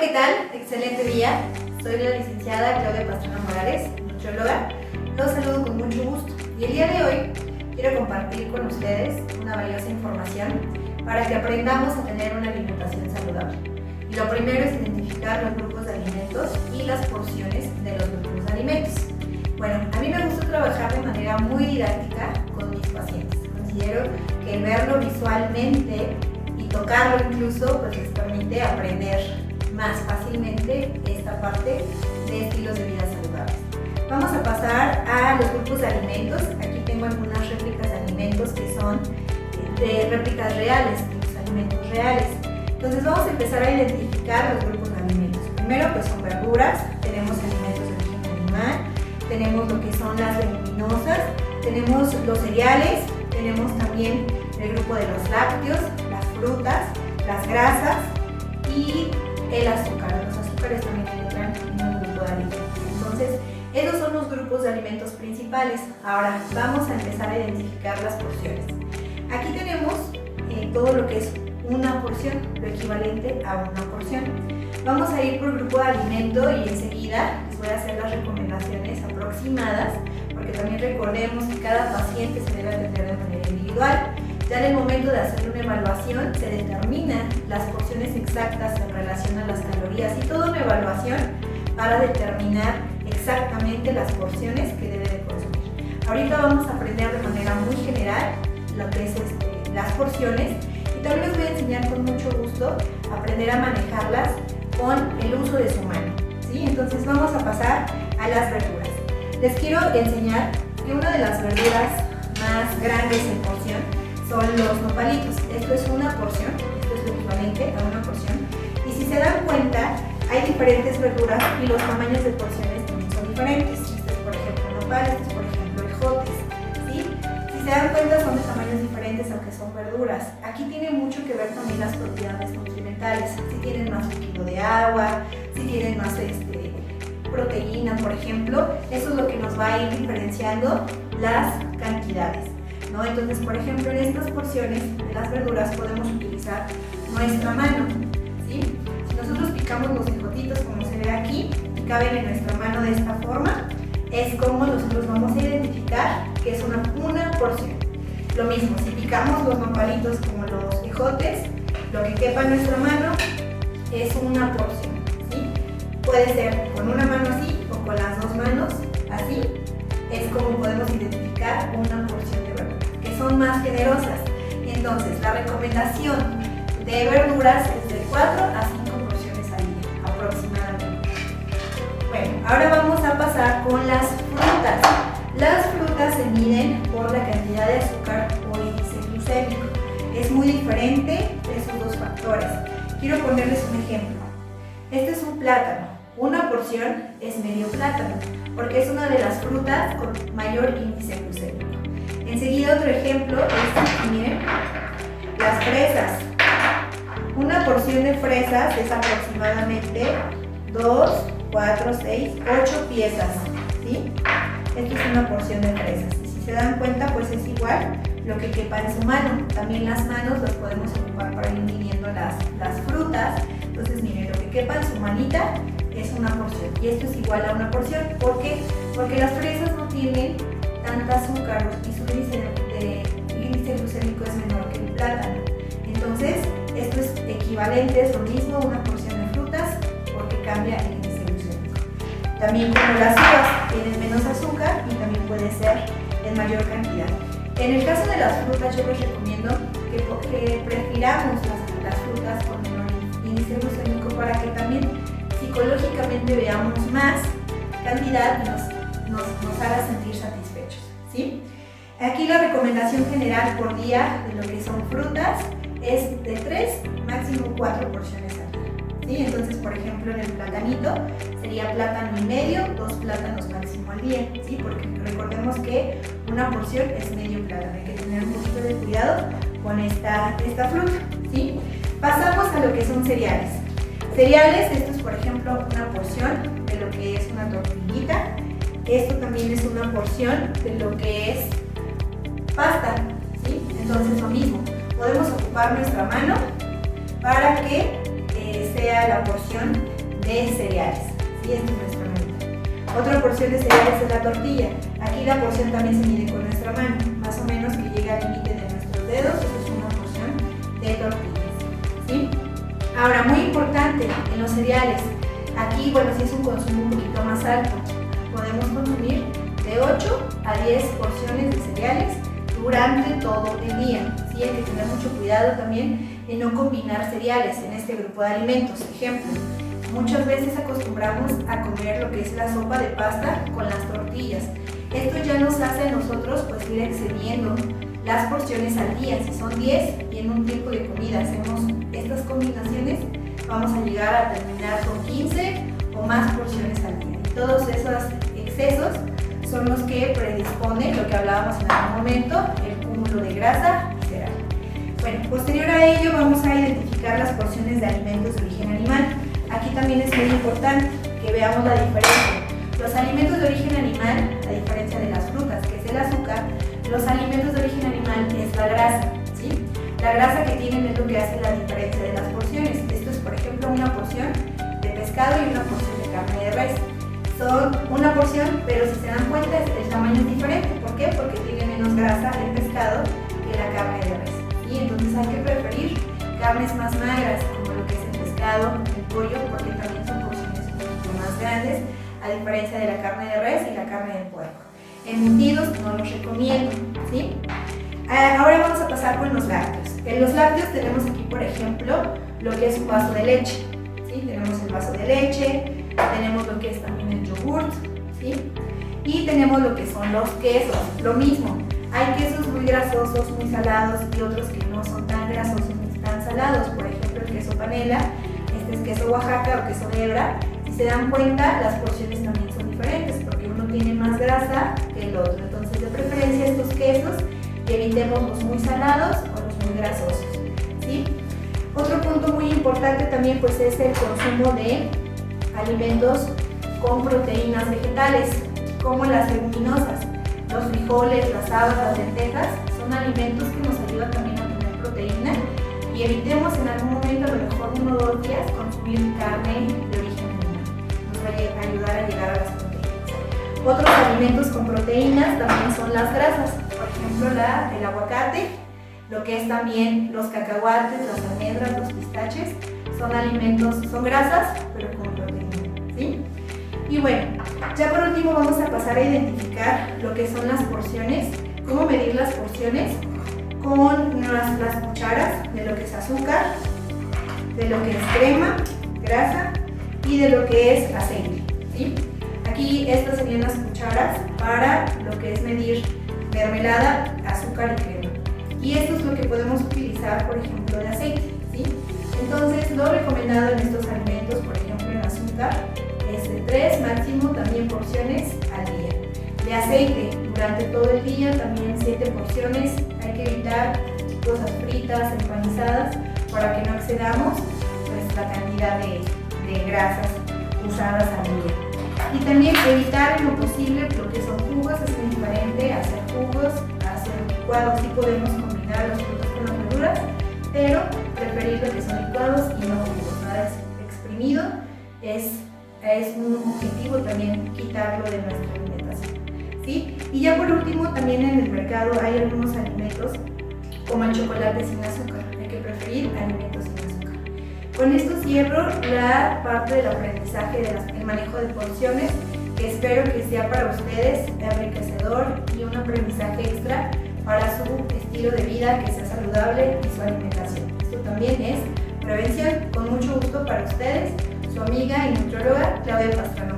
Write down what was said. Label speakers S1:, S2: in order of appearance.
S1: ¿qué tal? Excelente día. Soy la licenciada Claudia Pastrana Morales, nutrióloga. Los saludo con mucho gusto y el día de hoy quiero compartir con ustedes una valiosa información para que aprendamos a tener una alimentación saludable. Y lo primero es identificar los grupos de alimentos y las porciones de los grupos de alimentos. Bueno, a mí me gusta trabajar de manera muy didáctica con mis pacientes. Considero que el verlo visualmente y tocarlo incluso pues les permite aprender más fácilmente esta parte de estilos de vida saludables. Vamos a pasar a los grupos de alimentos. Aquí tengo algunas réplicas de alimentos que son de réplicas reales, de los alimentos reales. Entonces vamos a empezar a identificar los grupos de alimentos. Primero pues son verduras, tenemos alimentos de origen animal, tenemos lo que son las leguminosas, tenemos los cereales, tenemos también el grupo de los lácteos, las frutas, las grasas y el azúcar. Los azúcares también entran en un grupo de alimentos. Entonces, esos son los grupos de alimentos principales. Ahora vamos a empezar a identificar las porciones. Aquí tenemos todo lo que es una porción, lo equivalente a una porción. Vamos a ir por grupo de alimento y enseguida les voy a hacer las recomendaciones aproximadas, porque también recordemos que cada paciente se debe atender de manera individual. Ya en el momento de hacer una evaluación se determinan las porciones exactas en relación a las calorías y toda una evaluación para determinar exactamente las porciones que debe de consumir. Ahorita vamos a aprender de manera muy general lo que es las porciones y también les voy a enseñar con mucho gusto a aprender a manejarlas con el uso de su mano, ¿sí? Entonces vamos a pasar a las verduras. Les quiero enseñar que una de las verduras más grandes en porción son los nopalitos. Esto es una porción, esto es lo equivalente a una porción. Y si se dan cuenta, hay diferentes verduras y los tamaños de porciones también son diferentes. Este es por ejemplo nopal, este es por ejemplo ejotes, ¿sí? Si se dan cuenta son de tamaños diferentes aunque son verduras. Aquí tiene mucho que ver también las propiedades nutrimentales. Si tienen más líquido de agua, si tienen más proteína, por ejemplo, eso es lo que nos va a ir diferenciando las cantidades, ¿no? Entonces, por ejemplo, en estas porciones de las verduras podemos utilizar nuestra mano, ¿sí? Si nosotros picamos los ejotitos como se ve aquí y caben en nuestra mano de esta forma, es como nosotros vamos a identificar que es una porción. Lo mismo, si picamos los nopalitos como los ejotes, lo que quepa en nuestra mano es una porción, ¿sí? Puede ser con una mano así o con las dos manos así, es como podemos identificar una porción de verduras, que son más generosas. Entonces, la recomendación de verduras es de 4 a 5 porciones al día, aproximadamente. Bueno, ahora vamos a pasar con las frutas. Las frutas se miden por la cantidad de azúcar o índice glucémico. Es muy diferente esos dos factores. Quiero ponerles un ejemplo. Este es un plátano. Una porción es medio plátano, porque es una de las frutas con mayor índice glucémico. Enseguida otro ejemplo es, miren, las fresas. Una porción de fresas es aproximadamente 2, 4, 6, 8 piezas, ¿sí? Esta es una porción de fresas. Y si se dan cuenta, pues es igual lo que quepa en su mano. También las manos las podemos ocupar para ir midiendo las frutas. Entonces, miren, lo que quepa en su manita es una porción. Y esto es igual a una porción. ¿Por qué? Porque las fresas no tienen tanta azúcar y su índice glucémico es menor que el plátano. Entonces, esto es equivalente, es lo mismo, una porción de frutas, porque cambia el índice glucémico. También como las uvas tienen menos azúcar y también puede ser en mayor cantidad. En el caso de las frutas, yo les recomiendo que prefiramos las frutas con menor índice glucémico para que también psicológicamente veamos más cantidad y nos haga sentir satisfechos, ¿sí? Aquí la recomendación general por día de lo que son frutas es de 3, máximo 4 porciones al día, ¿sí? Entonces, por ejemplo, en el platanito sería plátano y medio, 2 plátanos máximo al día, ¿sí? Porque recordemos que una porción es medio plátano, hay que tener un poquito de cuidado con esta fruta, ¿sí? Pasamos a lo que son cereales. Cereales, esto es por ejemplo una porción de lo que es una tortillita. Esto también es una porción de lo que es pasta, Entonces lo mismo, podemos ocupar nuestra mano para que sea la porción de cereales. ¿Sí? Esto es nuestra medida. Otra porción de cereales es la tortilla. Aquí la porción también se mide con nuestra mano, más o menos que llega al límite de nuestros dedos. Eso es una porción de tortillas. ¿Sí? Ahora, muy importante en los cereales. Aquí, bueno, sí es un consumo un poquito más alto. Podemos consumir de 8 a 10 porciones de cereales durante todo el día. ¿Sí? Hay que tener mucho cuidado también en no combinar cereales en este grupo de alimentos. Ejemplo, muchas veces acostumbramos a comer lo que es la sopa de pasta con las tortillas. Esto ya nos hace a nosotros pues ir excediendo las porciones al día. Si son 10 y en un tiempo de comida hacemos estas combinaciones, vamos a llegar a terminar con 15 o más porciones al día. Todos esos excesos son los que predisponen lo que hablábamos en algún momento, el cúmulo de grasa visceral. Bueno, posterior a ello vamos a identificar las porciones de alimentos de origen animal. Aquí también es muy importante que veamos la diferencia. Los alimentos de origen animal, a diferencia de las frutas, que es el azúcar, los alimentos de origen animal es la grasa, ¿sí? La grasa que tienen es lo que hace la diferencia de las porciones. Esto es, por ejemplo, una porción de pescado y una porción de carne de res. Son una porción, pero si se dan cuenta, el tamaño es diferente. ¿Por qué? Porque tiene menos grasa el pescado que la carne de res. Y entonces hay que preferir carnes más magras, como lo que es el pescado, el pollo, porque también son porciones un poquito más grandes, a diferencia de la carne de res y la carne de puerco. Embutidos no los recomiendo, ¿sí? Ahora vamos a pasar con los lácteos. En los lácteos tenemos aquí, por ejemplo, lo que es un vaso de leche, ¿sí? Tenemos el vaso de leche, tenemos lo que es también el yogurt, ¿sí? Y tenemos lo que son los quesos, lo mismo. Hay quesos muy grasosos, muy salados y otros que no son tan grasosos ni tan salados. Por ejemplo, el queso panela, este es queso Oaxaca o queso de hebra. Si se dan cuenta, las porciones también son diferentes porque uno tiene más grasa que el otro. Entonces, de preferencia estos quesos, evitemos los muy salados o los muy grasosos, ¿sí? Otro punto muy importante también pues es el consumo de alimentos con proteínas vegetales, como las leguminosas. Los frijoles, las habas, las lentejas son alimentos que nos ayudan también a tener proteína y evitemos en algún momento, a lo mejor 1 o 2 días, consumir carne de origen animal. Nos va a ayudar a llegar a las proteínas. Otros alimentos con proteínas también son las grasas, por ejemplo el aguacate, lo que es también los cacahuates, las almendras, los pistaches, son alimentos, son grasas, pero con proteína, ¿sí? Y bueno, ya por último vamos a pasar a identificar lo que son las porciones, cómo medir las porciones con las cucharas de lo que es azúcar, de lo que es crema, grasa y de lo que es aceite, ¿sí? Aquí estas serían las cucharas para lo que es medir mermelada, azúcar y crema. Y esto es lo que podemos utilizar, por ejemplo, de aceite, ¿sí? Entonces, lo recomendado en estos alimentos, por ejemplo, en azúcar, es de 3 máximo también porciones al día. De aceite, durante todo el día, también 7 porciones. Hay que evitar cosas fritas, empanizadas, para que no excedamos pues, la cantidad de grasas usadas al día. Y también evitar en lo posible lo que son jugos. Es muy diferente a hacer jugos, a hacer licuados. Sí podemos combinar los frutos con las verduras, pero preferir lo que son licuados y no jugos. Nada exprimido es un objetivo también quitarlo de nuestra alimentación, ¿sí? Y ya por último, también en el mercado hay algunos alimentos como el chocolate sin azúcar. Hay que preferir alimentos sin azúcar. Con esto cierro la parte del aprendizaje del manejo de porciones, que espero que sea para ustedes enriquecedor y un aprendizaje extra para su estilo de vida, que sea saludable y su alimentación. Esto también es prevención. Con mucho gusto para ustedes, su amiga y nutrióloga Claudia Pastrana.